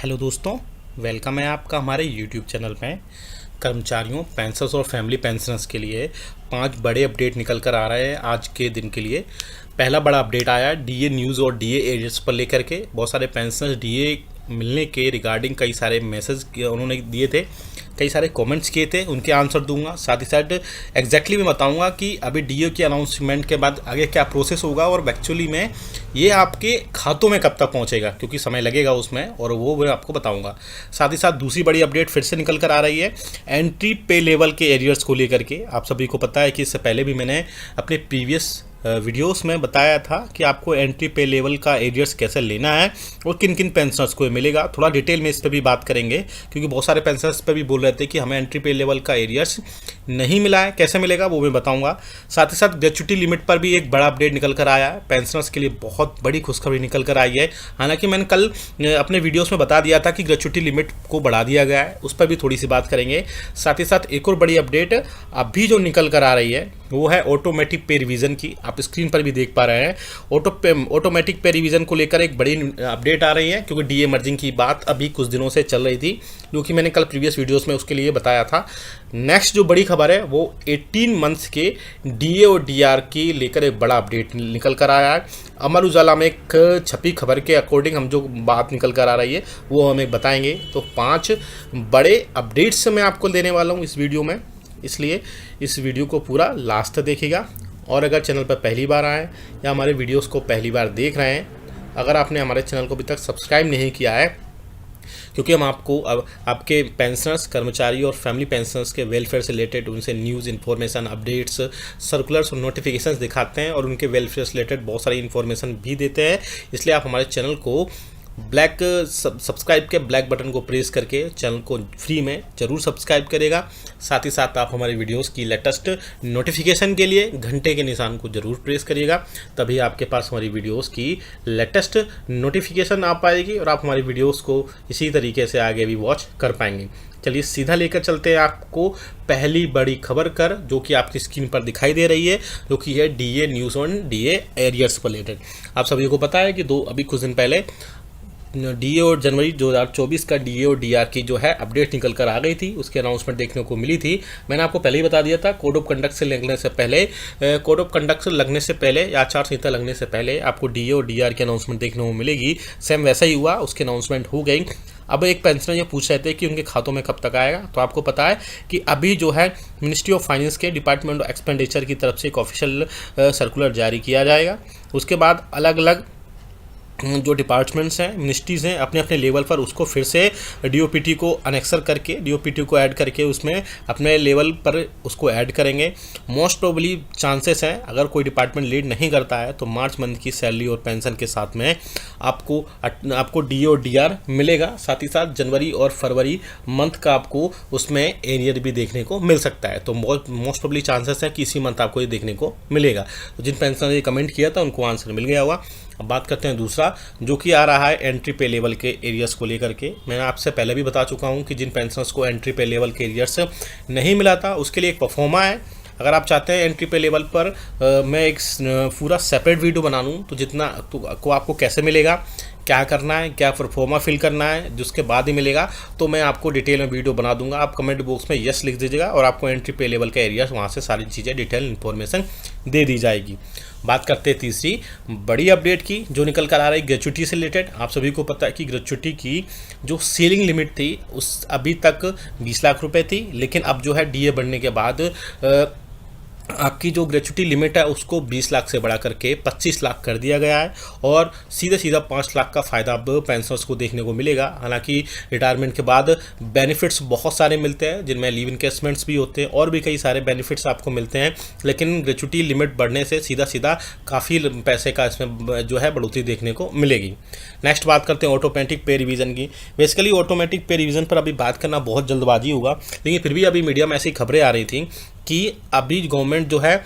Hello दोस्तों, welcome है आपका हमारे यूट्यूब चैनल में। कर्मचारियों, पेंशनर्स और फैमिली पेंशनर्स के लिए 5 बड़े अपडेट निकल कर आ रहे हैं आज के दिन के लिए। पहला बड़ा अपडेट आया डीए न्यूज़ और डीए एरियर्स पर लेकर के। बहुत सारे पेंशनर्स डीए मिलने के रिगार्डिंग कई सारे मैसेज उन्होंने दिए थे, कई सारे कमेंट्स किए थे, उनके आंसर दूंगा। साथ ही साथ एग्जैक्टली मैं बताऊंगा कि अभी डीए की अनाउंसमेंट के बाद आगे क्या प्रोसेस होगा और एक्चुअली में ये आपके खातों में कब तक पहुंचेगा, क्योंकि समय लगेगा उसमें, और वो मैं आपको बताऊंगा। साथ ही साथ दूसरी बड़ी अपडेट फिर से निकल कर आ रही है एंट्री पे लेवल के एरियर्स को लेकर के। आप सभी को पता है कि इससे पहले भी मैंने अपने प्रीवियस वीडियोस में बताया था कि आपको एंट्री पे लेवल का एरियर्स कैसे लेना है और किन किन पेंशनर्स को मिलेगा। थोड़ा डिटेल में इस पर भी बात करेंगे, क्योंकि बहुत सारे पेंशनर्स पे भी बोल रहे थे कि हमें एंट्री पे लेवल का एरियर्स नहीं मिला है, कैसे मिलेगा वो मैं बताऊंगा। साथ ही साथ ग्रेच्युटी लिमिट पर भी एक बड़ा अपडेट निकल कर आया है। पेंशनर्स के लिए बहुत बड़ी खुशखबरी निकल कर आई है। हालांकि मैंने कल अपने वीडियोस में बता दिया था कि ग्रेच्युटी लिमिट को बढ़ा दिया गया है, उस पर भी थोड़ी सी बात करेंगे। साथ ही साथ एक और बड़ी अपडेट अभी जो निकल कर आ रही है वो है ऑटोमेटिक पे रिवीजन की। आप स्क्रीन पर भी देख पा रहे हैं ऑटोमेटिक पे रिवीजन को लेकर एक बड़ी अपडेट आ रही है, क्योंकि डीए मर्जिंग की बात अभी कुछ दिनों से चल रही थी, जो कि मैंने कल प्रीवियस वीडियोस में उसके लिए बताया था। नेक्स्ट जो बड़ी खबर है वो 18 मंथ्स के डीए और डीआर की लेकर एक बड़ा अपडेट निकल कर आया है। अमर उजाला में एक छपी खबर के अकॉर्डिंग हम जो बात निकल कर आ रही है वो हमें बताएंगे। तो 5 बड़े अपडेट्स मैं आपको देने वाला हूँ इस वीडियो में, इसलिए इस वीडियो को पूरा लास्ट तक देखिएगा। और अगर चैनल पर पहली बार आए या हमारे वीडियोस को पहली बार देख रहे हैं, अगर आपने हमारे चैनल को अभी तक सब्सक्राइब नहीं किया है, क्योंकि हम आपको अब आपके पेंशनर्स, कर्मचारी और फैमिली पेंशनर्स के वेलफेयर से रिलेटेड उनसे न्यूज़, इन्फॉर्मेशन, अपडेट्स, सर्कुलर्स और नोटिफिकेशंस दिखाते हैं और उनके वेलफेयर से रिलेटेड बहुत सारी इन्फॉर्मेशन भी देते हैं। इसलिए आप हमारे चैनल को सब्सक्राइब के ब्लैक बटन को प्रेस करके चैनल को फ्री में ज़रूर सब्सक्राइब करेगा। साथ ही साथ आप हमारे वीडियोस की लेटेस्ट नोटिफिकेशन के लिए घंटे के निशान को ज़रूर प्रेस करिएगा, तभी आपके पास हमारी वीडियोस की लेटेस्ट नोटिफिकेशन आ पाएगी और आप हमारी वीडियोस को इसी तरीके से आगे भी वॉच कर पाएंगे। चलिए सीधा लेकर चलते हैं आपको पहली बड़ी खबर कर, जो कि आपकी स्क्रीन पर दिखाई दे रही है, जो कि है DA news on DA arrears पर रिलेटेड। आप सभी को पता है कि अभी कुछ दिन पहले डीए और जनवरी 2024 का डीए और डीआर की जो है अपडेट निकल कर आ गई थी, उसकी अनाउंसमेंट देखने को मिली थी। मैंने आपको पहले ही बता दिया था कोड ऑफ कंडक्ट से लगने से पहले, कोड ऑफ कंडक्ट से लगने से पहले या आचार संहिता लगने से पहले आपको डीए और डीआर की अनाउंसमेंट देखने को मिलेगी। सेम वैसा ही हुआ, उसकी अनाउंसमेंट हो गई। अब एक पेंशनर ये पूछ रहे थे कि उनके खातों में कब तक आएगा, तो आपको पता है कि अभी जो है मिनिस्ट्री ऑफ फाइनेंस के डिपार्टमेंट ऑफ एक्सपेंडिचर की तरफ से एक ऑफिशियल सर्कुलर जारी किया जाएगा। उसके बाद अलग अलग जो डिपार्टमेंट्स हैं, मिनिस्ट्रीज़ हैं, अपने अपने लेवल पर उसको फिर से डीओपीटी को अनेक्सर करके, डीओपीटी को ऐड करके उसमें अपने लेवल पर उसको ऐड करेंगे। मोस्ट प्रोबेबली चांसेस हैं, अगर कोई डिपार्टमेंट लीड नहीं करता है तो मार्च मंथ की सैलरी और पेंशन के साथ में आपको डीए और डीआर मिलेगा। साथ ही साथ जनवरी और फरवरी मंथ का आपको उसमें एरियर भी देखने को मिल सकता है। तो मोस्ट प्रोबेबली चांसेस हैं कि इसी मंथ आपको ये देखने को मिलेगा। तो जिन पेंशनर ने कमेंट किया था उनको आंसर मिल गया होगा। अब बात करते हैं दूसरा, जो कि आ रहा है एंट्री पे लेवल के एरियर्स को लेकर के। मैंने आपसे पहले भी बता चुका हूं कि जिन पेंशनर्स को एंट्री पे लेवल के एरियर्स नहीं मिला था उसके लिए एक परफॉर्मा है। अगर आप चाहते हैं एंट्री पे लेवल पर मैं एक पूरा सेपरेट वीडियो बना लूँ तो आपको कैसे मिलेगा, क्या करना है, क्या परफॉर्मा फिल करना है, जिसके बाद ही मिलेगा, तो मैं आपको डिटेल में वीडियो बना दूंगा। आप कमेंट बॉक्स में यस लिख दीजिएगा और आपको एंट्री पे लेवल का एरिया वहाँ से सारी चीज़ें डिटेल इन्फॉर्मेशन दे दी जाएगी। बात करते हैं तीसरी बड़ी अपडेट की, जो निकल कर आ रही है ग्रेच्युटी से रिलेटेड। आप सभी को पता है कि ग्रेच्युटी की जो सीलिंग लिमिट थी उस अभी तक 20 लाख रुपए थी, लेकिन अब जो है डीए बढ़ने के बाद आपकी जो ग्रेच्युटी लिमिट है उसको 20 लाख से बढ़ा करके 25 लाख कर दिया गया है और सीधा 5 लाख का फ़ायदा अब पेंशनर्स को देखने को मिलेगा। हालांकि रिटायरमेंट के बाद बेनिफिट्स बहुत सारे मिलते हैं, जिनमें लीव इनकेसमेंट्स भी होते हैं और भी कई सारे बेनिफिट्स आपको मिलते हैं, लेकिन ग्रेच्युटी लिमिट बढ़ने से सीधा काफ़ी पैसे का इसमें जो है बढ़ोतरी देखने को मिलेगी। नेक्स्ट बात करते हैं ऑटोमेटिक पे रिवीजन की। बेसिकली ऑटोमेटिक पे रिवीजन पर अभी बात करना बहुत जल्दबाजी होगा, लेकिन फिर भी अभी मीडिया में ऐसी खबरें आ रही थी कि अभी गवर्नमेंट जो है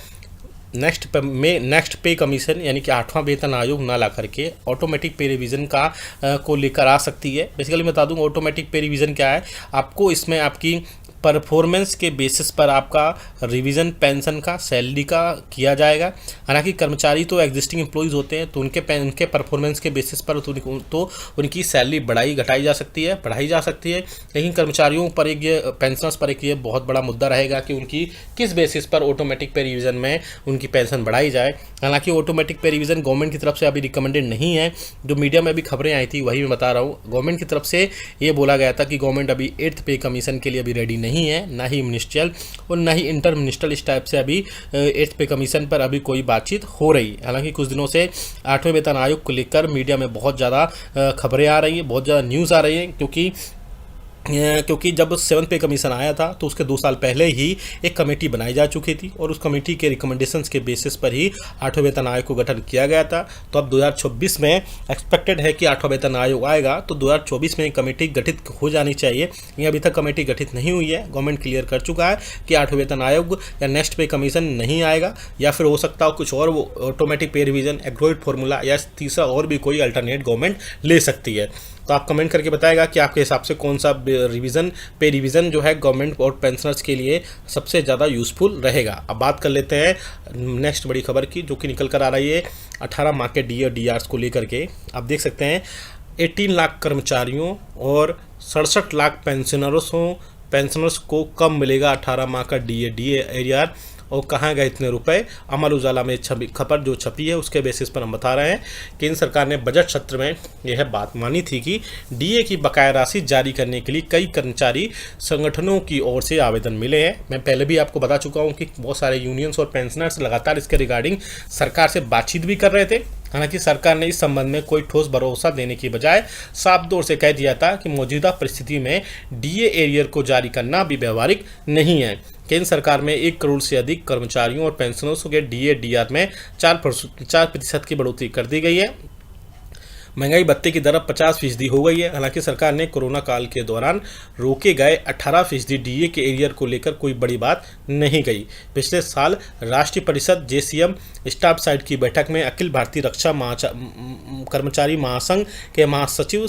नेक्स्ट पे कमीशन यानी कि 8वां वेतन आयोग ना ला करके ऑटोमेटिक पे रिवीजन को लेकर आ सकती है। बेसिकली बता दूं ऑटोमेटिक पे रिवीजन क्या है। आपको इसमें आपकी परफॉर्मेंस के बेसिस पर आपका रिवीजन पेंशन का सैलरी का किया जाएगा। हालांकि कर्मचारी तो एग्जिस्टिंग एम्प्लॉयज़ होते हैं, तो उनके परफॉर्मेंस के बेसिस पर तो उनकी सैलरी बढ़ाई घटाई जा सकती है, बढ़ाई जा सकती है। लेकिन कर्मचारियों पर एक ये पेंशनर्स पर एक ये बहुत बड़ा मुद्दा रहेगा कि उनकी किस बेसिस पर ऑटोमेटिक पे रिवीजन में उनकी पेंशन बढ़ाई जाए। हालांकि ऑटोमेटिक पे रिवीजन गवर्नमेंट की तरफ से अभी रिकमेंडेड नहीं है, जो मीडिया में अभी खबरें आई थी वही मैं बता रहा हूँ। गवर्नमेंट की तरफ से ये बोला गया था कि गवर्नमेंट अभी 8th पे कमीशन के लिए अभी रेडी नहीं है, ना ही मिनिस्ट्रियल और ना ही इंटर मिनिस्ट्रियल इस टाइप से अभी 8th पे कमीशन पर अभी कोई बातचीत हो रही। हालांकि कुछ दिनों से 8वें वेतन आयोग को लेकर मीडिया में बहुत ज़्यादा खबरें आ रही हैं, बहुत ज़्यादा न्यूज़ आ रही हैं, क्योंकि जब 7th पे कमीशन आया था तो उसके 2 साल पहले ही एक कमेटी बनाई जा चुकी थी और उस कमेटी के रिकमेंडेशंस के बेसिस पर ही 8वें वेतन आयोग को गठन किया गया था। तो अब 2026 में एक्सपेक्टेड है कि 8वां वेतन आयोग आएगा, तो 2024 में कमेटी गठित हो जानी चाहिए। ये अभी तक कमेटी गठित नहीं हुई है। गवर्नमेंट क्लियर कर चुका है कि 8वें वेतन आयोग या नेक्स्ट पे कमीशन नहीं आएगा, या फिर हो सकता हो कुछ और वो ऑटोमेटिक पे रिवीजन, एग्रोइड फार्मूला या तीसरा और भी कोई अल्टरनेट गवर्नमेंट ले सकती है। तो आप कमेंट करके बताएगा कि आपके हिसाब से कौन सा पे रिवीजन जो है गवर्नमेंट और पेंशनर्स के लिए सबसे ज़्यादा यूज़फुल रहेगा। अब बात कर लेते हैं नेक्स्ट बड़ी खबर की, जो कि निकल कर आ रही है 18 माह के डी और डीआर्स को लेकर के। आप देख सकते हैं 18 लाख कर्मचारियों और 67 लाख पेंशनर्स को कब मिलेगा 18 माह का डी एआर और कहाँ गए इतने रुपए। अमर उजाला में खबर जो छपी है उसके बेसिस पर हम बता रहे हैं। केंद्र सरकार ने बजट सत्र में यह बात मानी थी कि डीए की बकाया राशि जारी करने के लिए कई कर्मचारी संगठनों की ओर से आवेदन मिले हैं। मैं पहले भी आपको बता चुका हूं कि बहुत सारे यूनियंस और पेंशनर्स लगातार इसके रिगार्डिंग सरकार से बातचीत भी कर रहे थे। हालांकि सरकार ने इस संबंध में कोई ठोस भरोसा देने की बजाय साफ तौर से कह दिया था कि मौजूदा परिस्थिति में डीए एरियर को जारी करना भी व्यवहारिक नहीं है। केंद्र सरकार में 1 करोड़ से अधिक कर्मचारियों और पेंशनर्स के डीए डीआर में 4% की बढ़ोतरी कर दी गई है। महंगाई भत्ते की दर 50% हो गई है। हालांकि सरकार ने कोरोना काल के दौरान रोके गए 18% डीए के एरियर को लेकर कोई बड़ी बात नहीं कही। पिछले साल राष्ट्रीय परिषद जेसीएम स्टाफ साइड की बैठक में अखिल भारतीय रक्षा कर्मचारी महासंघ के महासचिव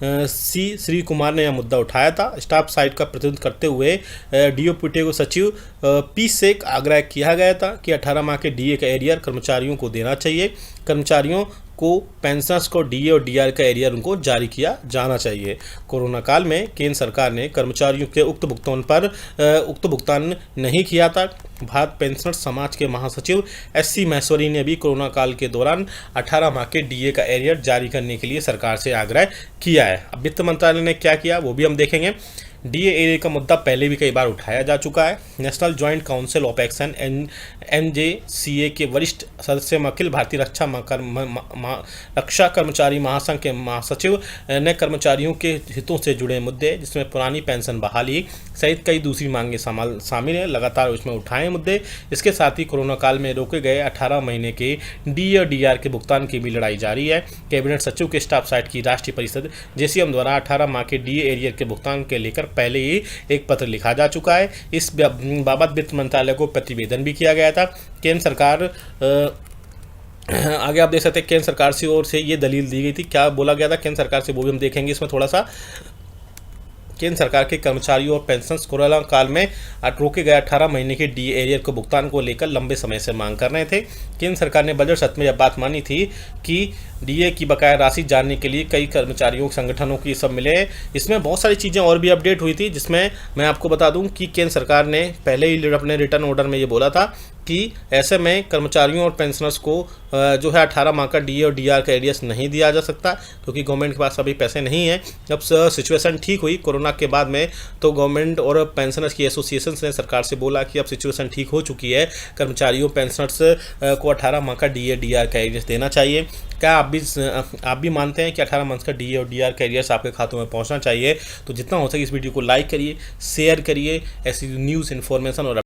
श्री कुमार ने यह मुद्दा उठाया था। स्टाफ साइड का प्रतिनिधित्व करते हुए डीओपीटी को सचिव पी से आग्रह किया गया था कि 18 माह के डीए का एरियर कर्मचारियों को देना चाहिए। कर्मचारियों को पेंशनर्स को डीए और डीआर का एरियर उनको जारी किया जाना चाहिए। कोरोना काल में केंद्र सरकार ने कर्मचारियों के उक्त भुगतान नहीं किया था। भारत पेंशनर समाज के महासचिव एससी महेश्वरी ने भी कोरोना काल के दौरान 18 माह के डीए का एरियर जारी करने के लिए सरकार से आग्रह किया है। अब वित्त मंत्रालय ने क्या किया वो भी हम देखेंगे। डीए एरियर का मुद्दा पहले भी कई बार उठाया जा चुका है। National joint council of action NJCA के वरिष्ठ सदस्य अखिल भारतीय रक्षा कर्मचारी महासंघ के महासचिव ने कर्मचारियों के हितों से जुड़े मुद्दे, जिसमें पुरानी पेंशन बहाली सहित कई दूसरी मांगे शामिल हैं, लगातार उसमें उठाए मुद्दे। इसके साथ ही कोरोना काल में रोके गए 18 महीने के डीए और डीआर के भुगतान की भी लड़ाई जारी है। कैबिनेट सचिव के स्टाफ साइट की राष्ट्रीय परिषद जेसीएम द्वारा 18 माह के डीए एरियर के भुगतान के लेकर पहले ही एक पत्र लिखा जा चुका है। इस बाबत वित्त मंत्रालय को प्रतिवेदन भी किया गया था। केंद्र सरकार आगे आप देख सकते हैं केंद्र सरकार की ओर से ये दलील दी गई थी। क्या बोला गया था केंद्र सरकार से वो भी हम देखेंगे इसमें थोड़ा सा। केंद्र सरकार के कर्मचारियों और पेंशनर्स कोरोना काल में रोके गए 18 महीने के डीए एरियर को भुगतान को लेकर लंबे समय से मांग कर रहे थे। केंद्र सरकार ने बजट सत्र में यह बात मानी थी कि डीए की बकाया राशि जानने के लिए कई कर्मचारियों संगठनों की सब मिले। इसमें बहुत सारी चीज़ें और भी अपडेट हुई थी, जिसमें मैं आपको बता दूं कि केंद्र सरकार ने पहले ही अपने रिटर्न ऑर्डर में ये बोला था कि ऐसे में कर्मचारियों और पेंशनर्स को जो है 18 माह का डीए और डीआर का एरियर्स नहीं दिया जा सकता, क्योंकि गवर्नमेंट के पास अभी पैसे नहीं हैं। जब सिचुएशन ठीक हुई कोरोना के बाद में, तो गवर्नमेंट और पेंशनर्स की एसोसिएशंस ने सरकार से बोला कि अब सिचुएशन ठीक हो चुकी है, कर्मचारियों पेंशनर्स को 18 माह का डीए डीआर का एरियर्स देना चाहिए। क्या आप भी मानते हैं कि 18 मंथ का डीए और डीआर का एरियर्स आपके खातों में पहुंचना चाहिए? तो जितना हो सके इस वीडियो को लाइक करिए, शेयर करिए। ऐसी न्यूज़ इन्फॉर्मेशन और